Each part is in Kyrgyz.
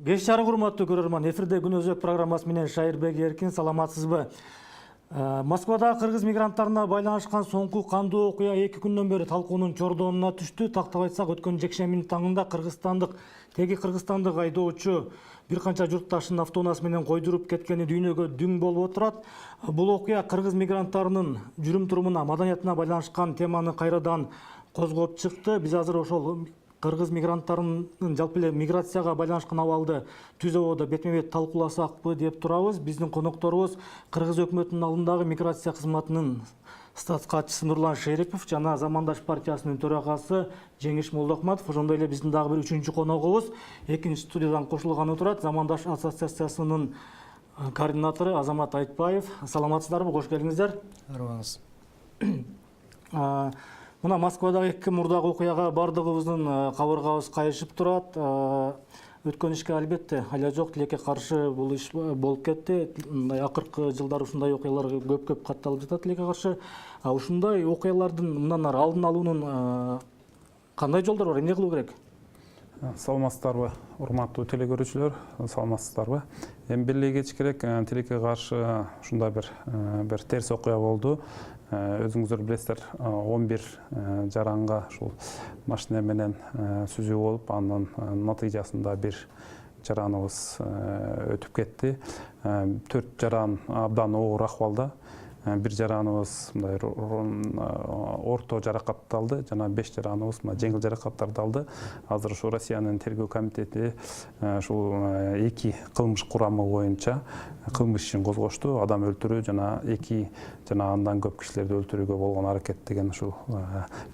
Кеш жарык урматтуу көрөрман, эфирде күн өзөк программасы менен Шайырбек Эркин, саламатсызбы? Москвада кыргыз мигранттарына байланышкан соңку кандуу окуя 2 күндөн бери талкуунун чордонуна түштү. Тактап айтсак, өткөн жекшембинин таңында кыргызстандык айдоочу бир канча журтташын автоунаасы менен койдуруп кеткени дүйнөгө дүң болуп отурат. Бул окуя кыргыз мигранттарынын жүрүм-турумуна, маданиятына байланышкан теманы кайрадан козгоп чыкты. Биз азыр ошол кыргыз мигранттарынын жалпы эле миграцияга байланышкан абалды түз абада бетме-бет талкууласакпы деп турабыз. Биздин конокторубуз Кыргыз өкмөтүнүн алдындагы миграция кызматынын статс катчысы Нурлан Шерипов жана Замандаш партиясынын төрагасы Жеңиш Молдохматов. Ошондой эле биздин дагы бир үчүнчү коногубуз экинчи студиядан кошулганы турат. Замандаш ассоциациясынын координатору Азамат Айтбаев. Саламатсыздарбы? Кош келиңиздер. Арыбаңыз. Мына Москвадагы 2 мурдагы окуяга бардыгыбыздын кабыргабыз кайышып турат. Өткөн ишке албетте айла жок, тилекке каршы бул иш болуп кетти. Мындай акыркы жылдары ушундай окуялар көп катталып жатат тилекке каршы. Ушундай окуялардын мындан ары алдын алуунун кандай жолдору бар? Эмне кылуу керек? Саламатсыздарбы, урматтуу телекөрүүчүлөр, саламатсыздарбы. Эми бир эле кеч керек, тилекке каршы ушундай бир терс окуя болду. Өзүңүздөр билесиздер, 11 жаранга ушул машина менен сүзүү болуп, анын натыйжасында бир жараныбыз өтүп кетти. 4 жаран абдан оор акыбалда. Бир жараныбыз мындай орто жаракат алды, жана 5 жараныбыз жеңил жаракаттарды алды. Азыр ушу Россиянын тергөө комитети ушул 2 кылмыш курамы боюнча кылмыш ишин козгошту. Адам өлтүрүү жана 2 жана андан көп кишилерди өлтүрүүгө болгон аракет деген ушул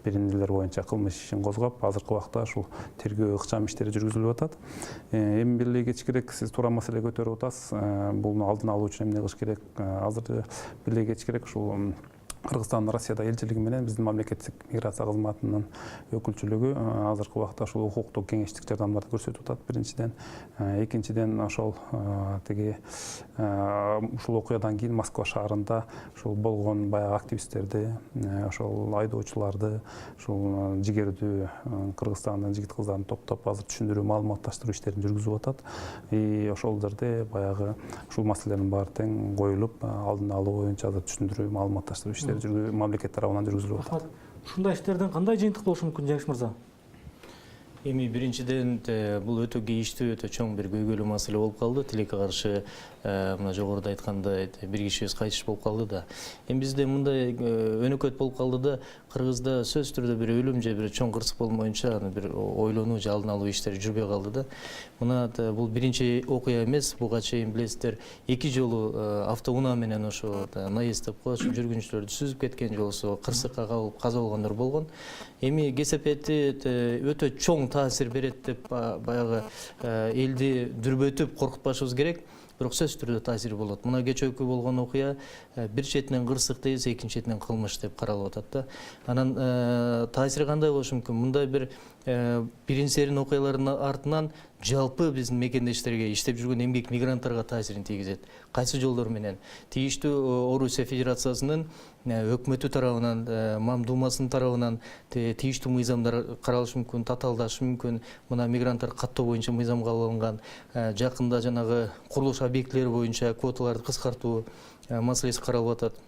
беренелер боюнча кылмыш ишин козгоп, азыркы убакта ушул тергөө ыкчам иштери жүргүзүлүп атат. Эми бир эле кеч керек, сиз туура маселе көтөрүп атасыз. Буну алдын алуу үчүн эмне кылыш керек? Азыр бир эле керек ушул Кыргызстандын Россияда элчилиги менен биздин мамлекеттик миграция кызматынын өкүлчүлүгү азыркы убакта ушул укуктук кеңештик жардамдарды көрсөтүп атат биринчиден. Экинчиден ошол ушул окуядан кийин Москва шаарында ушул болгон баягы активисттерди, ошол айдоочуларды, ушул жигердүү Кыргызстандын жигит кыздарын топтоп азыр түшүндүрүү, маалыматташтыруу иштерин жүргүзүп атат. Ошол жерде баягы ушул маселелердин баары тең коюлуп, алдын алуу боюнча азыр түшүндүрүү, маалыматташтыруу иштери мамлекет тарабынан жүргүзүлүп атат. Ушундай иштерден кандай жыйынтык болушу мүмкүн, Жеңиш мырза? Эми биринчиден бул өтө кейиштүү, өтө чоң бир көйгөйлүү маселе болуп калды. Тилекке каршы мына жогоруда айткандай бир кишибиз кайтыш болуп калды да. Эми бизде мындай өнөкөт болуп калды да, Кыргызда сөзсүз түрдө бир өлүм же бир чоң кырсык болмоюнча аны бир ойлонуу же алдын алуу иштери жүрбөй калды да. Мына бул биринчи окуя эмес, буга чейин билесиздер, 2 жолу автоунаа менен ошо наезд деп коет, жүргүнчүлөрдү сүзүп кеткен, жолсу кырсыкка кабылып каза болгондор болгон. Эми кесепети өтө чоң таасир берет деп баягы элди дүрбөтүп коркутпашыбыз керек. Бирок сөзсүз түрдө таасири болот. Мына кечээкү болгон окуя бир четинен кырсык дейбиз, экинчи четинен кылмыш деп каралып атат да. Анан таасири кандай болушу мүмкүн? Мындай бир бирин-серин окуялардын артынан жалпы биздин мекендештерге иштеп жүргөн эмгек мигранттарга таасирин тийгизет. Кайсы жолдор менен? Тийиштүү Орусия Федерациясынын өкмөтү тарабынан, МАМ Думасынын тарабынан тийиштүү мыйзамдар каралышы мүмкүн, татаалдашы мүмкүн. Мына мигранттар каттоо боюнча мыйзам кабыл алынган. Жакында жанагы курулуш объектилери боюнча квоталарды кыскартуу маселеси каралып атат.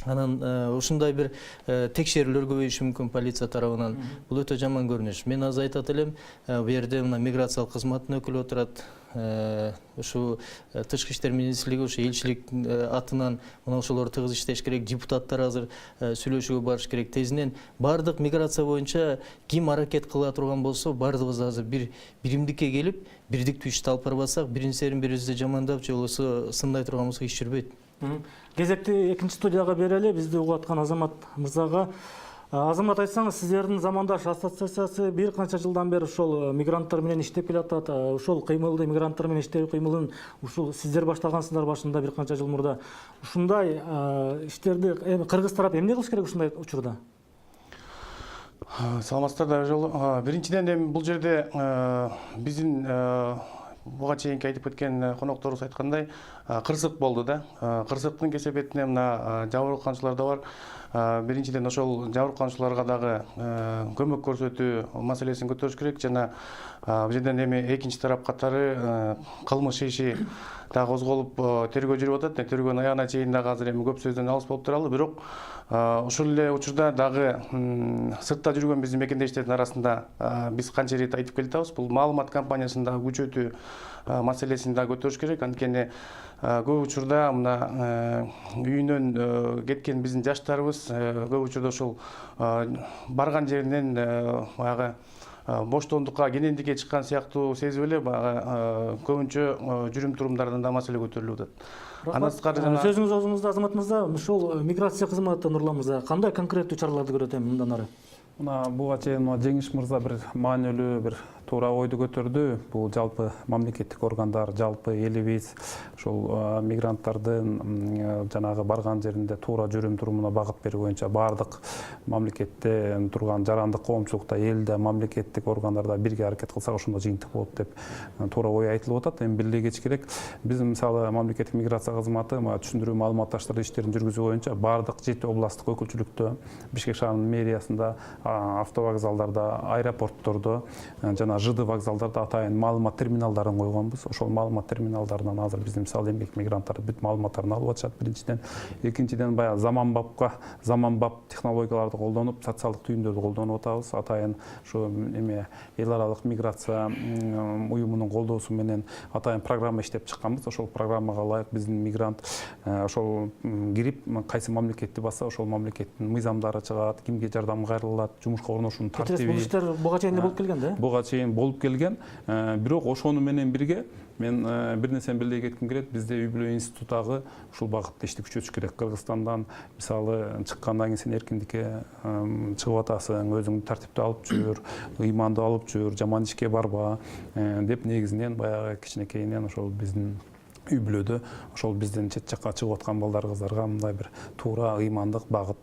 Анан ушундай бир текшерүүлөр көбөйүшү мүмкүн полиция тарабынан. Бул өтө жаман көрүнүш. Мен азыр айтат элем, бу жерде мына миграциялык кызматтын өкүлү отурат. Ушу тышкы иштер министрлиги, ушу элчилик атынан мына ошолор тыгыз иштеш керек. Депутаттар азыр сүйлөшүүгө барыш керек. Тезинен бардык миграция боюнча ким аракет кыла турган болсо, бардыгыбыз азыр бир биримдикке келип, бирдиктүү ишти алып барбасак, бирин-серин бирибизди жамандап, же болбосо сындай турганыбызга иш жүрбөйт. Кезекти экинчи студияга берели, бизди угуп аткан Азамат мырзага. Азамат, айтсаңыз, сиздердин Замандаш ассоциациясы бир канча жылдан бери ушул мигранттар менен иштеп келатат. Ушул кыймылды мигранттар менен иштөө кыймылын ушул сиздер баштагансыздар башында бир канча жыл мурда. Ушундай иштерди эми кыргыз тарап эмне кылыш керек ушундай учурда? Саламатсыздар жолу. Биринчиден эми бул жерде биздин буга чейинки айтып кеткен конокторубуз айткандай кырсык болду да. Кырсыктын кесепетине мына жабырканчылар да бар. биринчиден ошол жабыркануучуларга дагы көмөк көрсөтүү маселесин көтөрүш керек жана бул жерден эми экинчи тарап катары кылмыш иши дагы козголуп тергөө жүрүп атат. Тергөөнүн аягына чейин дагы азыр эми көп сөздөн алыс болуп туралы, бирок ушул эле учурда дагы сыртта жүргөн биздин мекендештердин арасында биз канча ирет айтып келатабыз, бул маалымат кампаниясын дагы күчөтүү маселесин дагы көтөрүш керек. Анткени көп учурда мына үйүнөн кеткен биздин жаштарыбыз көп учурда ошол барган жеринен баягы боштондукка, кенендикке чыккан сыяктуу сезип эле баягы көбүнчө жүрүм турумдардан да маселе көтөрүлүп атат. Андан сырткары сөзүңүз оозуңузда, Азамат мырза, ушул миграция кызматы Нурлан мырза кандай конкреттүү чараларды көрөт эми мындан ары? Мына буга чейин Жеңиш мырза бир маанилүү бир туура ойду көтөрдү. Бул жалпы мамлекеттик органдар, жалпы элибиз ушул мигранттардын жанагы барган жеринде туура жүрүм турумуна багыт берүү боюнча баардык мамлекетте турган жарандык коомчулукта, элде, мамлекеттик органдарда бирге аракет кылсак ошондо жыйынтык болот деп туура ой айтылып атат. Эми бир эле кечкерээк биз мисалы мамлекеттик миграция кызматы түшүндүрүү маалыматташтыруу иштерин жүргүзүү боюнча баардык 7 областтык өкүлчүлүктө, Бишкек шаарынын мэриясында, автовокзалдарда, аэропорттордо жана ЖД вокзалдарда атайын маалымат терминалдарын койгонбуз. Ошол маалымат терминалдарынан азыр биздин мисалы эмгек мигранттар бүт маалыматтарын алып атышат биринчиден. Экинчиден баягы заманбап технологияларды колдонуп, социалдык түйүндөрдү колдонуп атабыз. Атайын ушу эме эл аралык миграция уюмунун колдоосу менен атайын программа иштеп чыкканбыз. Ошол программага ылайык биздин мигрант ошол кирип кайсы мамлекетти басса ошол мамлекеттин мыйзамдары чыгат, кимге жардам кайрылат, жумушка орношуунун тартиби. Бул иштер буга чейин болуп келген да? Буга чейин болуп келген. Бирок ошону менен бирге мен бир нерсени белгилей кетким келет. Бизде үй бүлө институту дагы ушул багытта ишти күчөтүш керек. Кыргызстандан мисалы чыккандан кийин сен эркиндикке чыгып атасың, өзүңдү тартипте алып жүр, ыймандуу алып жүр, жаман ишке барба деп негизинен баягы кичинекейинен ошол биздин үй бүлөдө ошол бизден чет жакка чыгып аткан балдар кыздарга мындай бир туура ыймандык багыт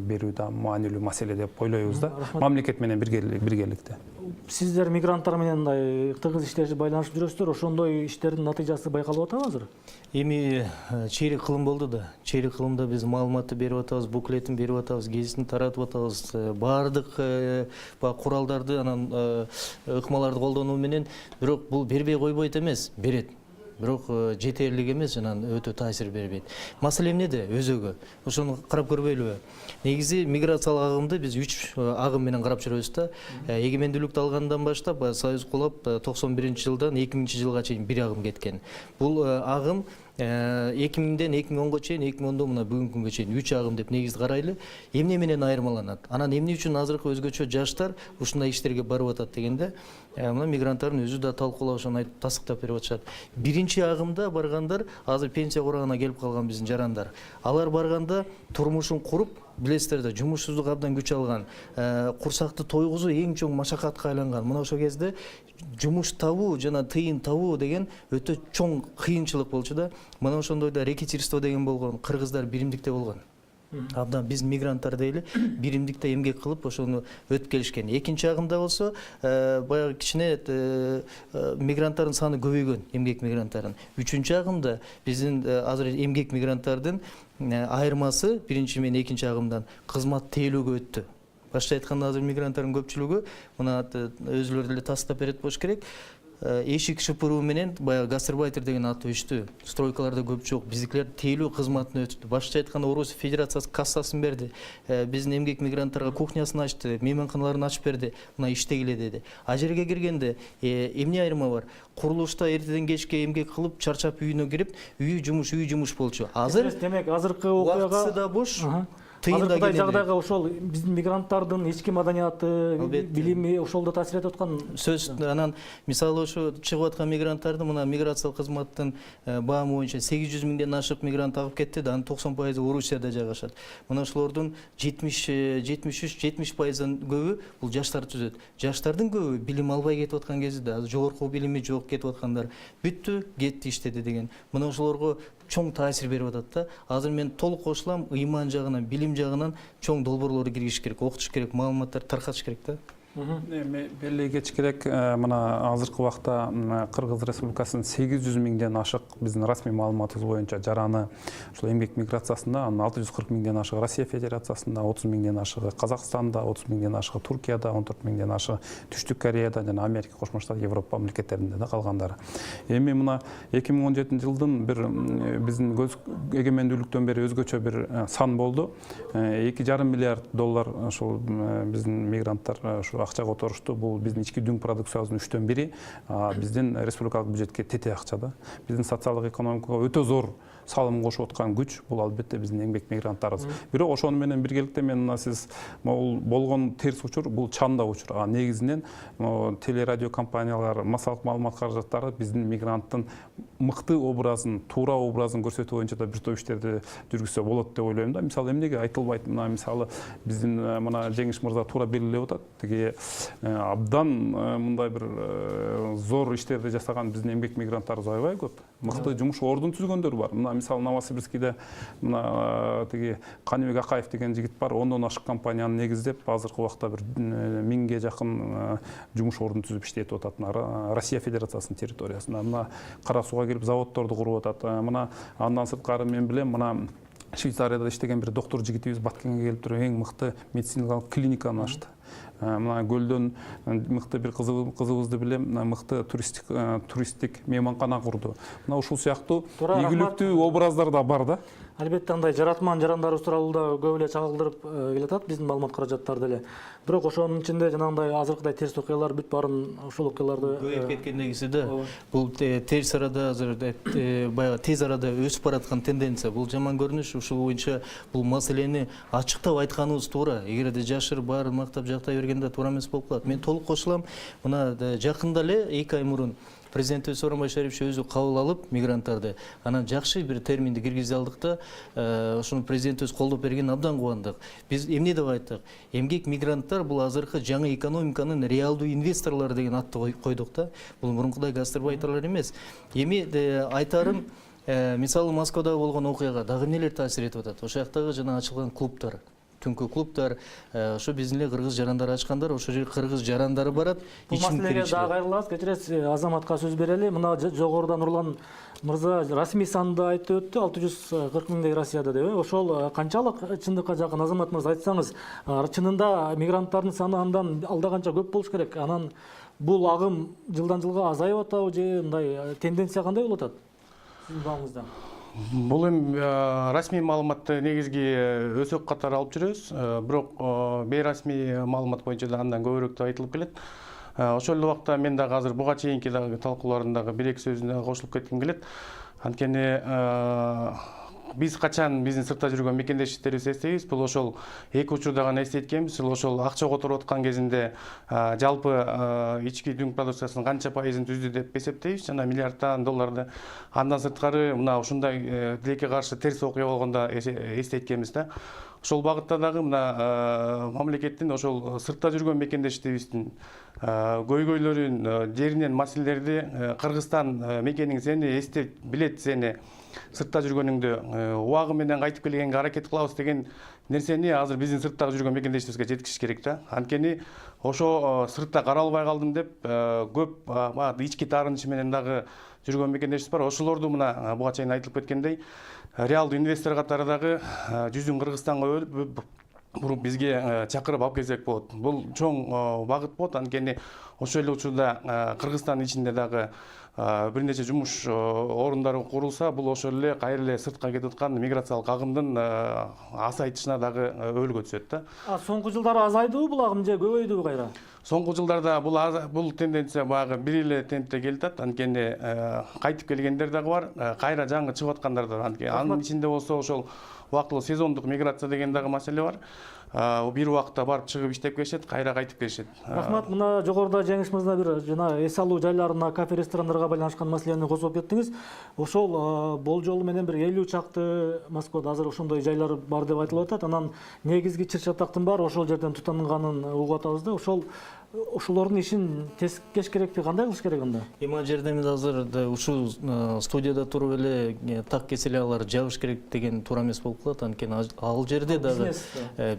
берүү да маанилүү маселе деп ойлойбуз да. Мамлекет менен биргеликте. Сиздер мигранттар менен мындай тыгыз иштешип байланышып жүрөсүздөр. Ошондой иштердин натыйжасы байкалып атабы азыр? Эми чейрек кылым болду да. Чейрек кылымда биз маалыматты берип атабыз, буклетин берип атабыз, гезитин таратып атабыз. Баардык куралдарды, анан ыкмаларды колдонуу менен, бирок бул бербей койбойт эмес, берет. Бирок жетерлик эмес, жана өтө таасир бербейт. Маселе эмнеде? Өзөгө. Ошону карап көрбөйлүбү? Негизи миграциялык агымды биз 3 агым менен карап жүрөбүз да. Эгемендүүлүктү алгандан баштап, Союз кулап 91-жылдан 2000-жылга чейин бир агым кеткен. Бул агым 2000-ден 2010-го чейин, 2010-дон мына бүгүнкү күнгө чейин 3 агым деп негиз карайлы. Эмне менен айырмаланат? Анан эмне үчүн азыркы өзгөчө жаштар ушундай иштерге барып атат дегенде, мына мигранттардын өзү да талкуулап ошону айтып тасыктап берип атышат. Биринчи агымда баргандар азыр пенсия курагына келип калган биздин жарандар. Алар барганда турмушун куруп, билесиздер да, жумушсуздук абдан күч алган, курсакты тойгузуу эң чоң машакатка айланган. Мына ошол кезде жумуш табуу жана тыйын табуу деген өтө чоң кыйынчылык болчу да. Мына ошондойдо рекетирство деген болгон, кыргыздар биримдикте болгон. Абдан биз мигранттар дейли биримдикте эмгек кылып ошону өтүп келишкен. Экинчи агымда болсо баягы кичине мигранттардын саны көбөйгөн, эмгек мигранттардын. Үчүнчү агымда биздин азыр эмгек мигранттардын айырмасы биринчи менен экинчи агымдан кызмат тейлөөгө өттү. Башка айтканда азыр мигранттардын көпчүлүгү мына өзүлөрү деле тастап берет болуш керек. Эшик шыпыруу менен баягы гастарбайтер деген аты өчтү. Стройкаларда көп жок. Биздикилер тейлөө кызматын өттү. Башкача айтканда Орус Федерациясы кассасын берди. Биздин эмгек мигранттарга кухнясын ачты, мейманканаларын ачып берди. Мына иштегиле деди. А жерге киргенде эмне айырма бар? Курулушта эртеден кечке эмгек кылып, чарчап үйүнө кирип, үй жумуш болчу. Азыр демек азыркы окуяга убактысы да бош. Азыркыдай жагдайга ошол биздин мигранттардын ички маданияты, билими ошол да таасир этип аткан сөз. Анан мисалы ошо чыгып аткан мигранттарды мына миграциялык кызматтын баамы боюнча 800 миңден ашык мигрант агып кетти да, анын 90% Орусияда жайгашат. Мына ошолордун 73-70%дан көбү бул жаштар түзөт. Жаштардын көбү билим албай кетип аткан кезинде, жогорку билими жок кетип аткандар бүттү, кетти иштеди деген. Мына ошолорго чоң таасир берип атат да. Азыр мен толук кошулам, ыйман жагынан, билим жагынан чоң долбоорлорду киргизиш керек, окутуш керек, маалыматтарды таркатыш керек да. Эми беле кеч керек, мына азыркы убакта Кыргыз Республикасынын 800 миңден ашык биздин расмий маалыматыбыз боюнча жараны ушул эмгек миграциясында, анын 640 миңден ашыгы Россия Федерациясында, 30 миңден ашыгы Казакстанда, 30 миңден ашыгы Туркияда, 14 миңден ашыгы Түштүк Кореяда жана Америка Кошмо Штат, Европа мамлекеттеринде да калгандары. Эми мына 2017 жылдын бир биздин эгемендүүлүктөн бери өзгөчө бир сан болду. 2,5 миллиард доллар ошол биздин мигранттар акча которушту. Бул биздин ички дүң продукциябыздын 3/4 бири биздин республикалык бюджетке тете акча да. Биздин социалдык экономикага өтө зор салым кошуп аткан күч бул албетте биздин эмгек мигранттарыбыз. Бирок ошону менен биргеликте мен мына сиз болгон терс учур бул чанда учур. Негизинен телерадио компаниялар массалык маалымат каражаттары биздин мигранттын мыкты образын, туура образын көрсөтүү боюнча да бир топ иштерди жүргүзсө болот деп ойлойм да. Мисалы эмнеге айтылбайт? Мына мисалы биздин мына Жеңиш мырза туура белгилеп атат. Тиги абдан мындай бир зор иштерди жасаган биздин эмгек мигранттарыбыз аябай көп. Мыкты жумуш ордун түзгөндөр бар. Мына мисалы Новосибирскийде мына тиги Каныбек Акаев деген жигит бар. 10дон ашык компанияны негиздеп, азыркы убакта бир 1000ге жакын жумуш ордун түзүп иштетип атат. Россия Федерациясынын территориясында. Мына Кара Сууга келип заводдорду куруп атат. Мына андан сырткары мен билем, мына Швейцарияда иштеген бир доктор жигитибиз Баткенге келип туруп эң мыкты медициналык клиниканы ачты. Мына Көлдөн мыкты бир кызыбызды билем, мыкты туристтик мейманкана курду. Мына ушул сыяктуу ийгиликтүү образдар да бар да. Албетте андай жаратман жарандарыбыз тууралуу да көп эле чагылдырып келатат биздин маалымат каражаттарды эле. Бирок ошонун ичинде жанагындай азыркыдай терс окуялар бүт барын ошол окуяларды көбөйүп кеткендегиси да. Бул терс арада азыр баягы тез арада өсүп бараткан тенденция. Бул жаман көрүнүш. Ушул боюнча бул маселени ачыктап айтканыбыз туура. Эгерде жашырып баары мактап жактай бергенде туура эмес болуп калат. Мен толук кошулам. Мына жакында эле 2 ай мурун президент Сооронбай Шарипович өзү кабыл алып мигранттарды, анан жакшы бир терминди киргизе алдык да, ошону президент өзү колдоп берген абдан кубандык. Биз эмне деп айттык? Эмгек мигранттар бул азыркы жаңы экономиканын реалдуу инвесторлору деген атты койдук да. Бул мурункудай гастарбайтерлер эмес. Эми айтарым, мисалы Москвада болгон окуяга дагы эмнелер таасир этип атат? Ошол жактагы жана ачылган клубтар, түнкү клубтар, ошо биздин эле кыргыз жарандары ачкандар, ошо жерге кыргыз жарандары барат. Бул маселеге дагы кайрылабыз. Кечиресиз, Азаматка сөз берели. Мына жогоруда Нурлан мырза расмий санды айтып өттү, 640 миңдей Россияда деп. Ошол канчалык чындыкка жакын? Азамат мырза, айтсаңыз, чынында мигранттардын саны андан алда канча көп болуш керек? Анан бул агым жылдан жылга азайып атабы же мындай тенденция кандай болуп атат сиздин багыңызда? Бул эми расмий маалыматты негизги өсөк катары алып жүрөбүз. Бирок бейрасмий маалымат боюнча да андан көбүрөөк да айтылып келет. Ошол эле убакта мен дагы азыр буга чейинки дагы талкуулардагы 1-2 сөзүнө кошулуп кетким келет. Анткени биз качан биздин сыртта жүргөн мекендештерибиз эстейбиз, бул ошол эки учурда гана эстейткенбиз. Ошол акча которуп аткан кезинде жалпы ички дүң продукциясынын канча пайызын түздү деп эсептейбиз, жана миллиарддаган долларды. Андан сырткары мына ушундай тилекке каршы терс окуя болгондо эстейткенбиз да. Ошол багытта дагы мына мамлекеттин ошол сыртта жүргөн мекендештерибиздин көйгөйлөрүн, жеринен маселелерди Кыргызстан мекениң сени эстеп билет, сени сыртта жүргөнүңдө убагы менен кайтып келгенге аракет кылабыз деген нерсени азыр биздин сырттагы жүргөн мекендештерибизге жеткизиш керек да. Анткени ошо сыртта каралбай калдым деп көп ички таарынышы менен дагы жүргөн мекендешибиз бар. Ошолорду мына буга чейин айтылып кеткендей реалдуу инвестор катары дагы жүзүн Кыргызстанга буруп бизге чакырып алып келсек болот. Бул чоң багыт болот. Анткени ошол эле учурда Кыргызстандын ичинде дагы бир нече жумуш орундары курулса, бул ошол эле кайра эле сыртка кетип аткан миграциялык агымдын азайтышына дагы өбөлгө түсөт да. Соңку жылдары азайдыбы бул агым же көбөйдүбү кайра? Соңку жылдарда бул тенденция баягы бир эле темпте келип атат. Анткени кайтып келгендер дагы бар, кайра жаңы чыгып аткандар да бар. Анын ичинде болсо ошол убактылуу сезондук миграция деген дагы маселе бар. Бир убакта барып чыгып иштеп келишет, кайра кайтып келишет. Рахмат. Мына жогоруда Жеңиш мырза бир жана эс алуу жайларына, кафе, ресторандарга байланышкан маселени козгоп кеттиңиз. Ошол болжолу менен бир 50 чакты Москвада азыр ошондой жайлар бар деп айтылып атат. Анан негизги чыр чатактын баары ошол жерден тутанганын угуп атабыз да. Ошолордун ишин тескеш керекпи, кандай кылыш керек анда? Эми ал жерде мен азыр ушул студияда туруп эле так кеселе алар жабыш керек деген туура эмес болуп калат. Анткени ал жерде дагы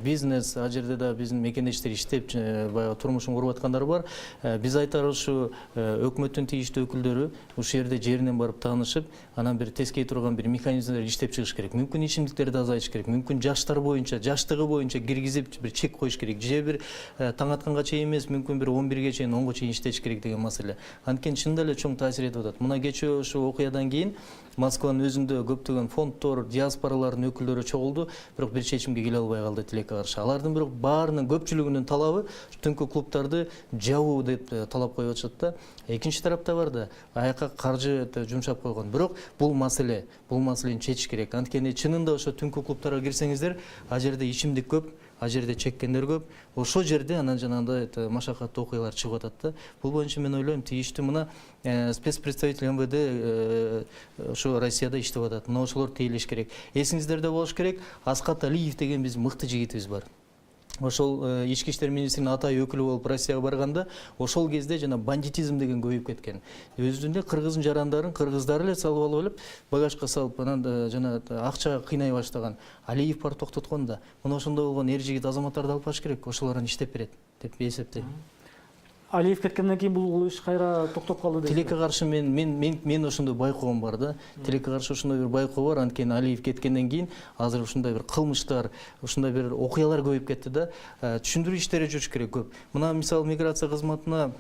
биз бизнес, ал жерде да биздин мекендештер иштеп баягы турмушун куруп аткандар бар. Биз айтар ушу өкмөттүн тийиштүү өкүлдөрү ушул жерде жеринен барып таанышып, анан бир тескей турган бир механизмдер иштеп чыгыш керек. Мүмкүн ичимдиктерди азайтыш керек, мүмкүн жаштар боюнча, жаштыгы боюнча киргизип бир чек коюш керек. Же бир таң атканга чейин эмес, мүмкүн бир 11ге чейин, 10го чейин иштеш керек деген маселе. Анткени чынында эле чоң таасир этип атат. Мына кечээ ушул окуядан кийин Москванын өзүндө көптөгөн фонддор, диаспоралардын өкүлдөрү чогулду, бирок бир чечимге келе албай калды тилекке каршы. Алардын бирок баарынын көпчүлүгүнүн талабы түнкү клубдарды жабуу деп талап коюп атышат да. Экинчи тарапта бар да, аяка каржы жумшап койгон. Бирок бул маселени чечиш керек. Анткени чынында ошо түнкү клубтарга кирсеңиздер, ал жерде ичимдик көп, ал жерде чеккендер көп. Ошол жерде анан жанагындай машакаттуу окуялар чыгып атат да. Бул боюнча мен ойлойм, тийиштүү мына спецпредставитель МВД ошо Россияда иштеп атат. Мына ошолор тейлеш керек. Эсиңиздерде болуш керек, Аскат Алиев деген биздин мыкты жигитибиз бар. Ошол ички иштер министринин атай өкүлү болуп Россияга барганда, ошол кезде жана бандитизм деген көбөйүп кеткен. Өзүнүн кыргыздын жарандарын кыргыздар эле салып алып багажга салып, анан жана акча кыйнай баштаган. Алиев бар токтоткон да. Мына ошондой болгон эр жигит азаматтарды алып баш керек. Ошолорун иштеп берет деп эсептейм. Алиев кеткенден кийин бул иш кайра токтоп калды дейсиз. Тилекке каршы мен ошондой байкоом бар да. Тилекке каршы ошондой бир байкоо бар. Анткени Алиев кеткенден кийин азыр ушундай бир кылмыштар, ушундай бир окуялар көбөйүп кетти да. Түшүндүрүү иштери жүрүш керек көп. Мына мисалы миграция кызматына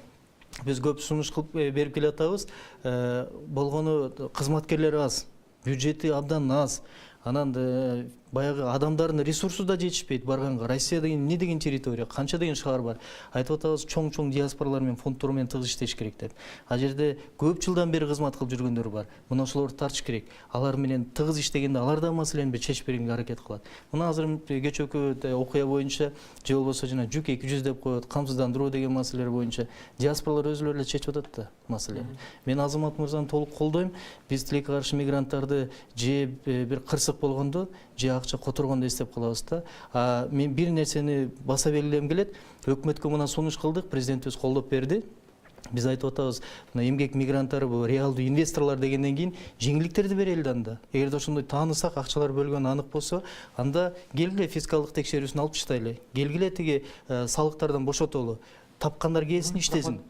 биз көп сунуш кылып берип келатабыз. Болгону кызматкерлер аз, бюджети абдан аз. Анан баягы адамдардын ресурсу да жетишпейт барганга. Россия деген эмне деген территория, канча деген шаар бар. Айтып атабыз, чоң диаспоралар менен фонддор менен тыгыз иштеш керек деп. Ал жерде көп жылдан бери кызмат кылып жүргөндөр бар. Мына ошолорду тартыш керек. Алар менен тыгыз иштегенде алар да маселени бир чечип бергенге аракет кылат. Мына азыр кечээкү окуя боюнча же болбосо жана жүк 200 деп коет, камсыздандыруу деген маселелер боюнча диаспоралар өзүлөрү эле чечип атат да маселени. Мен Азамат мырзаны толук колдойм. Биз тилекке каршы мигранттарды же бир кырсык болгондо, же акча которгондо эстеп калабыз да. Мен бир нерсени баса белгилегим келет. Өкмөткө мына сунуш кылдык, президентибиз колдоп берди. Биз айтып атабыз, мына эмгек мигранттары бул реалдуу инвесторлор дегенден кийин жеңилдиктерди берели анда. Эгерде ошондой таанысак, акчалар бөлгөнү анык болсо, анда келгиле фискалдык текшерүүсүн алып таштайлы. Келгиле тиги салыктардан бошотолу. Тапкандар келсин, иштесин.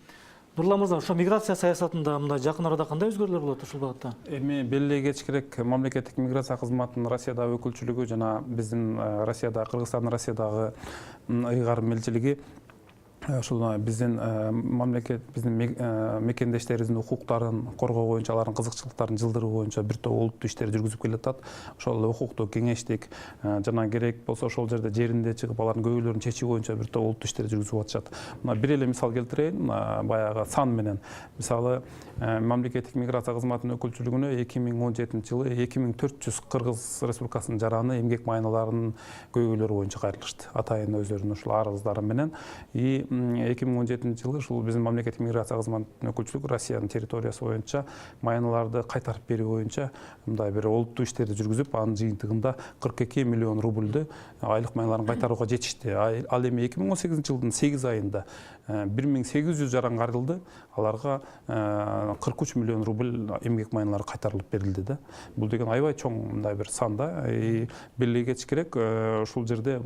Нурлан мырза, ошо миграция саясатында мындай жакын арада кандай өзгөрүүлөр болот ушул багытта? Эми белгилей кетиш керек, мамлекеттик миграция кызматынын Россиядагы өкүлчүлүгү жана биздин Россияда, Кыргызстандын Россиядагы ыйгарым элчилиги ушул биздин мамлекет, биздин мекендештерибиздин укуктарын коргоо боюнча, алардын кызыкчылыктарын жылдыруу боюнча бир топ олуттуу иштерди жүргүзүп келатат. Ошол укуктук кеңештик жана керек болсо ошол жерде жеринде чыгып алардын көйгөйлөрүн чечүү боюнча бир топ олуттуу иштерди жүргүзүп атышат. Мына бир эле мисал келтирейин, баягы сан менен. Мисалы, мамлекеттик миграция кызматынын өкүлчүлүгүнө 2017 жылы 2400 Кыргыз Республикасынын жараны эмгек майналарынын көйгөйлөрү боюнча кайрылышты. Атайын өздөрүнүн ушул арыздары менен. 2017 жылы ушул биздин мамлекеттик миграция кызматынын өкүлчүлүгү Россиянын территориясы боюнча майналарды кайтарып берүү боюнча мындай бир олуттуу иштерди жүргүзүп, анын жыйынтыгында 42 миллион рубльды айлык майналарын кайтарууга жетишти. Ал эми 2018 жылдын 8 айында 1800 жаран кайрылды, аларга 43 миллион рубль эмгек майналары кайтарылып берилди да. Бул деген аябай чоң мындай бир сан да. Белгилей кетиш керек, ушул жерде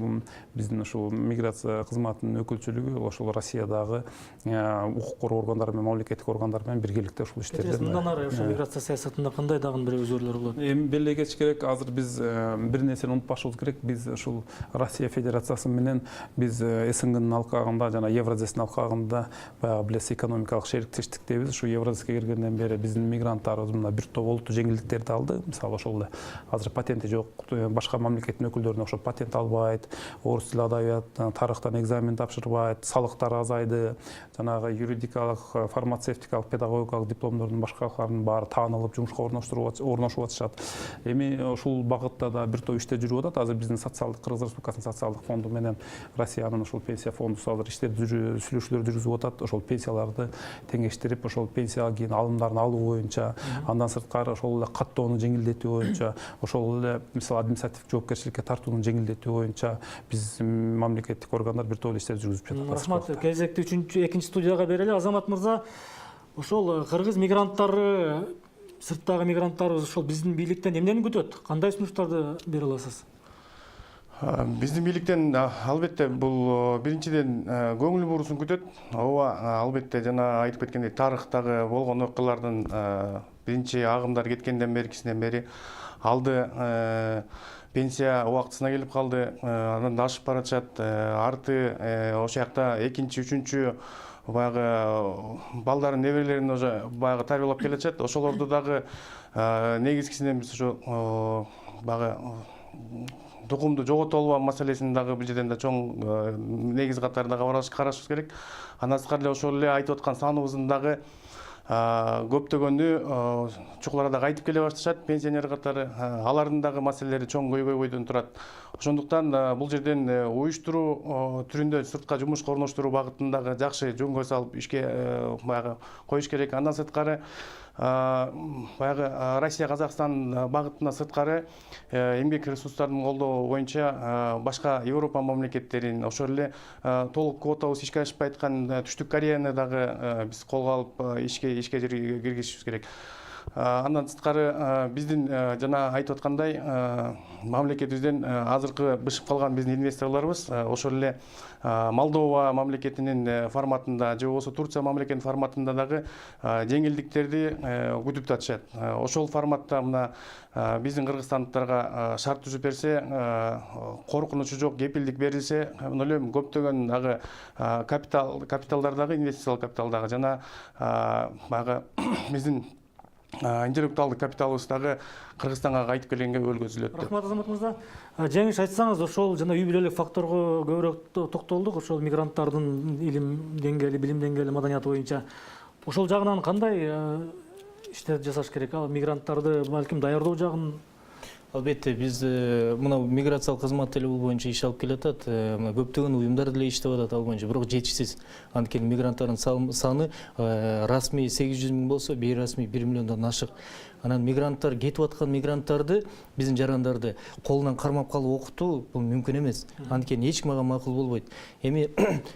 биздин ушул миграция кызматынын өкүлчүлүгү ошол Россиядагы укук коргоо органдары менен, мамлекеттик органдар менен биргеликте ушул иштерди. Мындан ары ошо миграция саясатында кандай дагы бир өзгөрүүлөр болот? Эми белгилей кетиш керек, азыр биз бир нерсени унутпашыбыз керек. Биз ушул Россия Федерациясы менен биз СНГнын алкагында жана Евразиястын алкагында баягы билесиз экономикалык шериктештиктебиз. Ушу Евразияга киргенден бери биздин мигранттарыбыз мына бир топ олуттуу жеңилдиктерди алды. Мисалы ошол эле азыр патенти жок, башка мамлекеттин өкүлдөрүнө окшоп патент албайт, орус тили, адабият, тарыхтан экзамен тапшырбайт, салыктар азайды, жанагы юридикалык, фармацевтикалык, педагогикалык дипломдордун башкаларынын баары таанылып жумушка орношуп атышат. Эми ушул багытта да бир топ иштер жүрүп атат. Азыр биздин социалдык, Кыргыз Республикасынын социалдык фонду менен Россиянын ушул пенсия фонду азыр иштерди сүйлөшүүлөр жүргүзүп атат. Ошол пенсияларды теңештирип, ошол пенсияга кийин алымдарын алуу боюнча, андан сырткары ошол эле каттоону жеңилдетүү боюнча, ошол эле мисалы административдик жоопкерчиликке тартууну жеңилдетүү боюнча биз мамлекеттик органдар бир топ иштер жүргүзүп жатат. Рахмат. Кезекти экинчи студияга берели. Азамат мырза, ошол кыргыз мигранттары, сырттагы мигранттарыбыз ошол биздин бийликтен эмнени күтөт? Кандай сунуштарды бере аласыз? Биздин бийликтен албетте бул биринчиден көңүл бурусун күтөт. Ооба, албетте жана айтып кеткендей тарыхтагы болгон окуялардын биринчи агымдар кеткенден беркисинен бери алды пенсия убактысына келип калды, андан да ашып баратышат. Арты ошол жакта экинчи, үчүнчү баягы балдарын, неберелерин уже баягы тарбиялап келатышат. Ошолорду дагы негизгисинен биз ошо баягы тукумду жогото албоо маселесин дагы бул жерден да чоң негиз катарында карашыбыз керек. Андан сырткары эле ошол эле айтып аткан саныбыздын дагы көптөгөнү чукул арада кайтып келе башташат, пенсионер катары. Алардын дагы маселелери чоң көйгөйдөн турат. Ошондуктан бул жерден уюштуруу түрүндө сыртка жумушка орноштуруу багытындагы жакшы жөнгө салып ишке баягы коюш керек. Андан сырткары баягы Россия Казакстан багытына сырткары эмгек ресурстарын колдоо боюнча башка Европа мамлекеттерин, ошол эле толук квотабыз ишке ашпай аткан Түштүк Кореяны дагы биз колго алып ишке киргизишибиз керек. Андан сырткары биздин жана айтып аткандай мамлекетибизден азыркы бышып калган биздин инвесторлорубуз ошол эле Молдова мамлекетинин форматында же болбосо Турция мамлекетинин форматында дагы жеңилдиктерди күтүп татышат. Ошол форматта мына биздин кыргызстандыктарга шарт түзүп берсе, коркунучу жок, кепилдик берилсе, мына эле көптөгөн дагы капиталдар дагы, инвестициялык капитал дагы жана баягы биздин интеллектуалдык капиталыбыз дагы Кыргызстанга кайтып келгенге өлгөзүлөт. Рахмат, Азамат мырза. Жеңиш айтсаңыз, ошол жана үй бүлөлүк факторго көбүрөөк токтолдук. Ошол мигранттардын илим деңгээли, билим деңгээли, маданияты боюнча ошол жагынан кандай иштер жасаш керек? Ал мигранттарды балким даярдоо жагын. Албетте биз мына миграциялык кызмат деле бул боюнча иш алып келатат. Көптөгөн уюмдар деле иштеп атат ал боюнча, бирок жетишсиз. Анткени мигранттардын саны расмий 800 000 болсо, бейрасмий 1 миллиондон ашык. Анан мигранттар кетип аткан мигранттарды, биздин жарандарды колунан кармап калып окутуу бул мүмкүн эмес. Анткени эч ким ага макул болбойт. Эми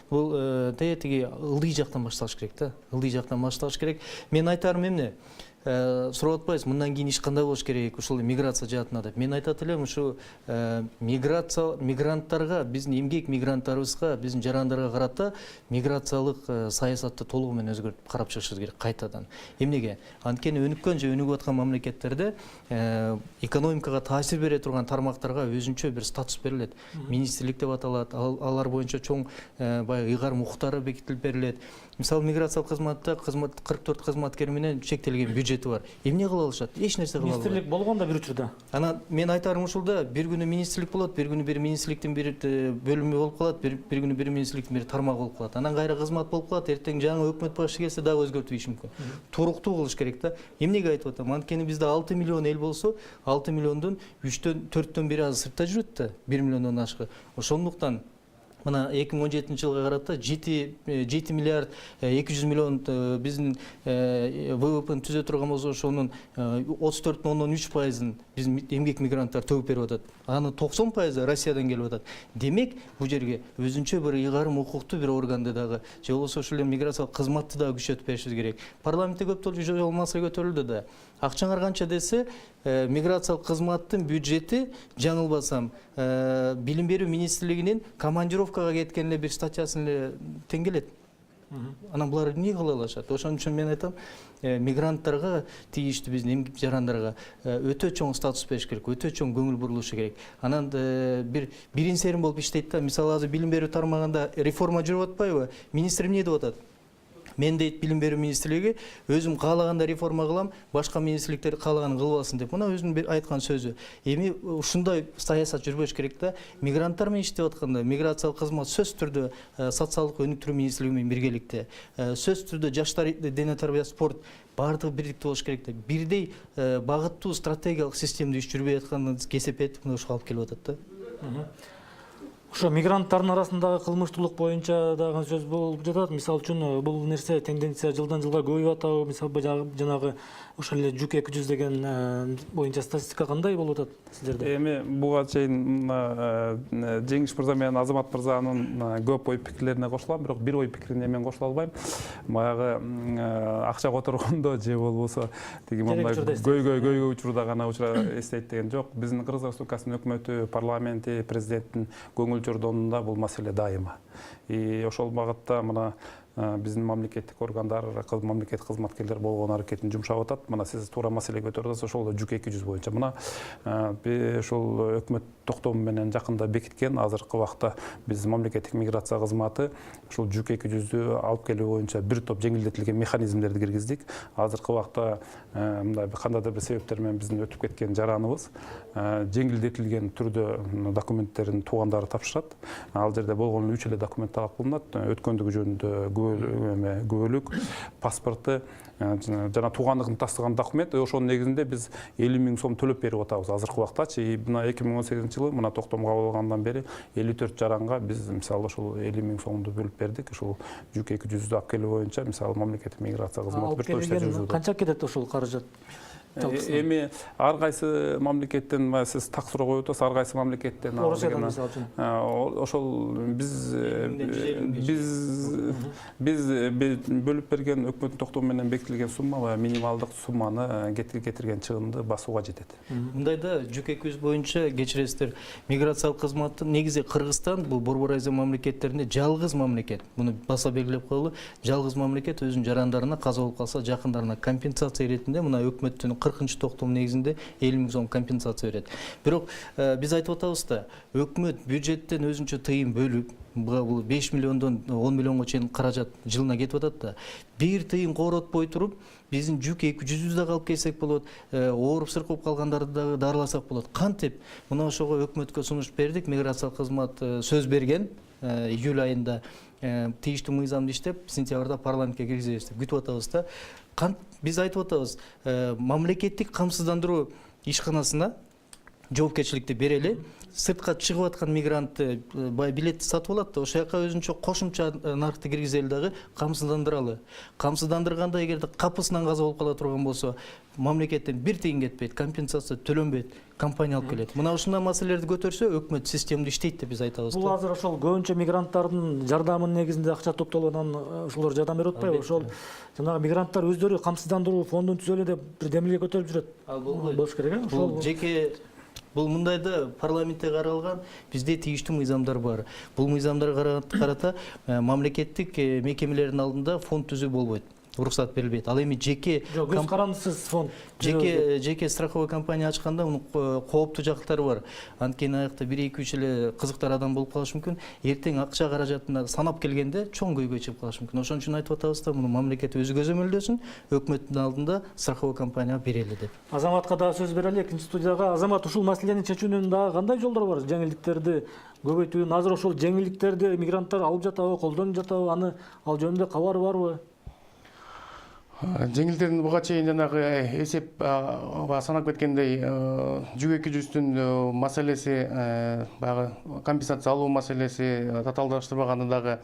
бул тиги ылдый жактан башталыш керек да. Ылдый жактан башталыш керек. Мен айтарым эмне? Сурап атпайсыз, мындан кийин иш кандай болуш керек ушул миграция жаатына деп. Мен айтат элем, ушу мигранттарга, биздин эмгек мигранттарыбызга, биздин жарандарга карата миграциялык саясатты толугу менен өзгөртүп карап чыгышыбыз керек кайтадан. Эмнеге? Анткени өнүккөн же өнүгүп аткан мамлекеттерде экономикага таасир бере турган тармактарга өзүнчө бир статус берилет. Министрлик деп аталат, алар боюнча чоң баягы ыйгарым укуктары бекитилип берилет. Мисалы миграциялык кызматта 44 кызматкер менен чектелген бюджети бар. Эмне кыла алышат? Эч нерсе кыла албайт. Министрлик болгон да бир учурда. Анан мен айтарым ушулда, бир күнү министрлик болот, бир күнү бир министрликтин бир бөлүмү болуп калат, бир күнү бир министрликтин бир тармагы болуп калат. Анан кайра кызмат болуп калат, эртең жаңы өкмөт башы келсе дагы өзгөртүп ийиш мүмкүн. Туруктуу кылыш керек да. Эмнеге айтып атам? Анткени бизде 6 миллион эл болсо, 6 миллиондун 3төн 4төн бири азыр сыртта жүрөт да, 1 миллиондон ашыгы. Ошондуктан мына 2017 жылга карата 7 миллиард 200 миллион биздин ВВПны түзө турган болсо, ошонун 34,3%-ын биздин эмгек мигранттар төгүп берип атат. Анын 90% Россиядан келип атат. Демек, бул жерге өзүнчө бир ыйгарым укуктуу бир органды дагы, же болбосо ошол эле миграциялык кызматты дагы күчөтүп беришибиз керек. Парламентте көп маселе көтөрүлдү да. Акчаңар канча десе, миграциялык кызматтын бюджети, жаңылбасам, билим берүү министрлигинин командировкага кеткен эле бир статьясын эле тең келет. Анан булар эмне кыла алышат? Ошон үчүн мен айтам, мигранттарга тийиштүү биздин эмгек жарандарга өтө чоң статус бериш керек, өтө чоң көңүл бурулушу керек. Анан бирин серин болуп иштейт да. Мисалы азыр билим берүү тармагында реформа жүрүп атпайбы? Министр эмне деп атат? Мен дейт билим берүү министрлиги өзүм каалаганда реформа кылам, башка министрликтер каалаганын кылбасын деп. Мына өзүнүн айткан сөзү. Эми ушундай саясат жүрбөш керек да. Мигранттар менен иштеп атканда миграциялык кызмат сөзсүз түрдө социалдык өнүктүрүү министрлиги менен биргеликте, сөзсүз түрдө жаштар дене тарбия спорт баардыгы бириктүү болуш керек да. Бирдей багыттуу стратегиялык системде иш жүрбөй атканын кесеп этип ушуга алып келип атат да. Ошо мигранттардын арасындагы кылмыштуулук боюнча дагы сөз болуп жатат. Мисалы үчүн бул нерсе тенденция жылдан жылга көбөйүп атабы? Мисалы жанагы ошол эле жүк 200 деген боюнча статистика кандай болуп атат сиздерде? Эми буга чейин Жеңиш мырза менен Азамат мырзанын көп ой пикирлерине кошулам, бирок бир ой пикирине мен кошула албайм. Баягы акча которгондо же болбосо тиги мондай көйгөй учурда гана эстейт деген жок. Биздин Кыргыз Республикасынын өкмөтү, парламенти, президенттин көңүл жордонунда бул маселе дайыма. И ошол багытта мына биздин мамлекеттик органдар, мамлекеттик кызматкерлер болгон аракетин жумшап атат. Мына сиз туура маселе көтөрүп атасыз, ошол жүк 200 боюнча. Мына ошол өкмөт токтому менен жакында бекиткен, азыркы убакта биз мамлекеттик миграция кызматы ушул жүк 200-дү алып келүү боюнча бир топ жеңилдетилген механизмдерди киргиздик. Азыркы убакта мындай кандайдыр бир себептер менен биздин өтүп кеткен жараныбыз жеңилдетилген түрдө документтерин туугандары тапшырат. Ал жерде болгон 3 эле документ талап кылынат. Өткөндүгү жөнүндө күбөлүк, паспорты жана туугандыгын тастыган документ. Ошонун негизинде биз 50 000 сом төлөп берип атабыз азыркы убактачы. Мына 2018-жылы мына токтом кабыл алгандан бери 54 жаранга биз мисалы ошол 50 000 сомду бөлүп бердик. Ошол жүк 200-дү алып келүү боюнча мисалы мамлекеттик миграция кызматы бир топ иштер жүргүзүп атат. Канча кетет ошол каражат? Эми ар кайсы мамлекеттен сиз так суроо коюп атасыз, ар кайсы мамлекеттен Орусиядан мисалы үчүн. ошол биз бөлүп берген өкмөттүн токтому менен бекитилген сумма баягы минималдык сумманы кетирген чыгымды басууга жетет. Мындайда жүк 200 боюнча кечиресиздер, миграциялык кызматтын негизи Кыргызстан бул Борбор Азия мамлекеттеринде жалгыз мамлекет. Муну баса белгилеп коелу, жалгыз мамлекет өзүнүн жарандарына каза болуп калса жакындарына компенсация иретинде мына өкмөттүн 40-чы токтому негизинде 50 000 сом компенсация берет. Бирок биз айтып атабыз да, өкмөт бюджеттен өзүнчө тыйын бөлүп, бул 5 миллиондон 10 миллионго чейин каражат жылына кетип атат да. Бир тыйын коротпой туруп, биздин жүк 200 да калып келсек болот, ооруп сыркып калгандарды да дарыласак болот. Кантип мына ошого өкмөткө сунуш бердик, миграциялык кызмат сөз берген июль айында тийиштүү мыйзамды иштеп, сентябрда парламентке киргизебиз деп күтүп атабыз да. Биз айтып атабыз, мамлекеттик камсыздандыруу ишканасына жоопкерчиликти берели, сыртка чыгып аткан мигрантты билетти сатып алат да, ошол жака өзүнчө кошумча наркты киргизели дагы камсыздандыралы. Камсыздандырганда эгерде капысынан каза болуп кала турган болсо, мамлекеттен бир тыйын кетпейт, компенсация төлөнбөйт, компания алып келет. Мына ушундай маселелерди көтөрсө, өкмөт системалдуу иштейт деп биз айтабыз. Бул азыр ошол көбүнчө мигранттардын жардамынын негизинде акча топтолгондон ошолор жардам берип атпайбы? Ошол жанагы мигранттар өздөрү камсыздандыруу фондун түзөлү деп бир демилге көтөрүп жүрөт. Ал болбойт. Болуш керек, э? Бул жеке бул мындайда парламентте каралган бизде тийиштүү мыйзамдар бар. Бул мыйзамдарга карата мамлекеттик мекемелердин алдында фонд түзүү болбойт. Уруксат берилбейт. Ал эми жеке көз карандысыз фонд. Жеке страховой компания ачканда мунун кооптуу жактары бар. Анткени аякта 1-2-3 эле кызыктар адам болуп калышы мүмкүн. Эртең акча каражатына санап келгенде чоң көйгөй чыгып калышы мүмкүн. Ошон үчүн айтып атабыз да, муну мамлекет өзү көзөмөлдөсүн, өкмөттүн алдында страховой компания берели деп. Азаматка дагы сөз берели, экинчи студияга. Азамат, ушул маселени чечүүнүн дагы кандай жолдору бар? Жеңилдиктерди көбөйтүүнүн, азыр ошол жеңилдиктерди мигранттар алып жатабы, колдонуп жатабы? Аны ал жөнүндө кабар барбы? Жеңилдердин буга чейин жанагы эсеп санап кеткендей жүк 200-дүн маселеси, баягы компенсация алуу маселеси татаалдаштырбаганы дагы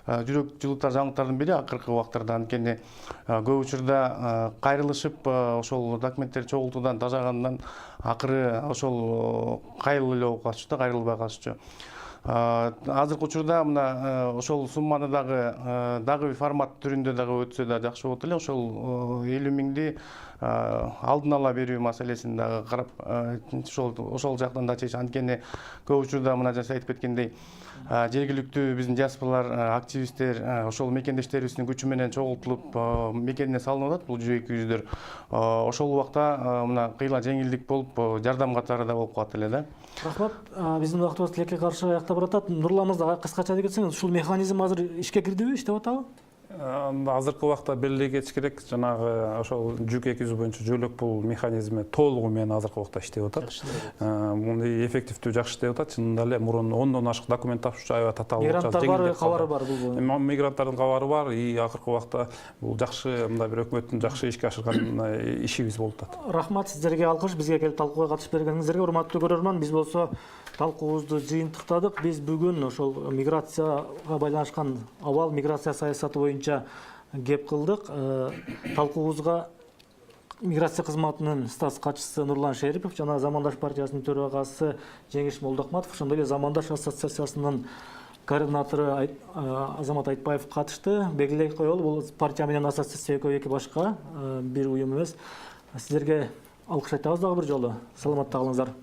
жүрөк жылытар жаңылыктардын бири акыркы убактарда. Анткени көп учурда кайрылышып ошол документтерди чогултуудан тажагандан акыры ошол кайрылуу эле болуп калышчу да, кайрылбай калышчу. Азыркы учурда мына ошол сумманы дагы бир формат түрүндө дагы өтсө да жакшы болот эле. Ошол 50 000-ди алдын ала берүү маселесин дагы карап, ошол жактан да чечиш. Анткени көп учурда мына жана айтып кеткендей, жергиликтүү биздин диаспоралар, активисттер ошол мекендештерибиздин күчү менен чогултулуп мекенине салынып атат бул жүк 200-дөр. Ошол убакта мына кыйла жеңилдик болуп, жардам катары да болуп калат эле да. Рахмат. Биздин убактыбыз тилекке каршы аякта баратат. Нурлан мырза, кыскача айтып кетсеңиз, ушул механизм азыр ишке кирдиби, иштеп атабы? азыркы убакта белгилегеч керек, жанагы ошол жүк 200 боюнча жөлөк пул механизми толугу менен азыркы убакта иштеп атат. Мындай эффективдүү жакшы иштеп атат. Чынында эле мурун 10дон ашык документ тапшырчу аябай татаал болчу. Мигранттар бар, кабары бар бул. Мигранттардын кабары бар. Акыркы убакта бул жакшы, мындай бир өкмөттүн жакшы ишке ашырган ишибиз болуп атат. Рахмат сиздерге, алкыш бизге келип талкууга катышып бергениңиздерге. Урматтуу көрөрман, биз болсо талкуубузду жыйынтыктадык. Биз бүгүн ошол миграцияга байланышкан абал миграция саясаты боюнча кеп кылдык. Талкуубузга миграция кызматынын статс катчысы Нурлан Шерипов жана Замандаш партиясынын төрагасы Жеңиш Молдокматов, ошондой эле Замандаш ассоциациясынын координатору Азамат Айтбаев катышты. Белгилей коелу, бул партия менен ассоциация экөө эки башка бир уюм эмес. Сиздерге алкыш айтабыз дагы бир жолу. Саламатта калыңыздар.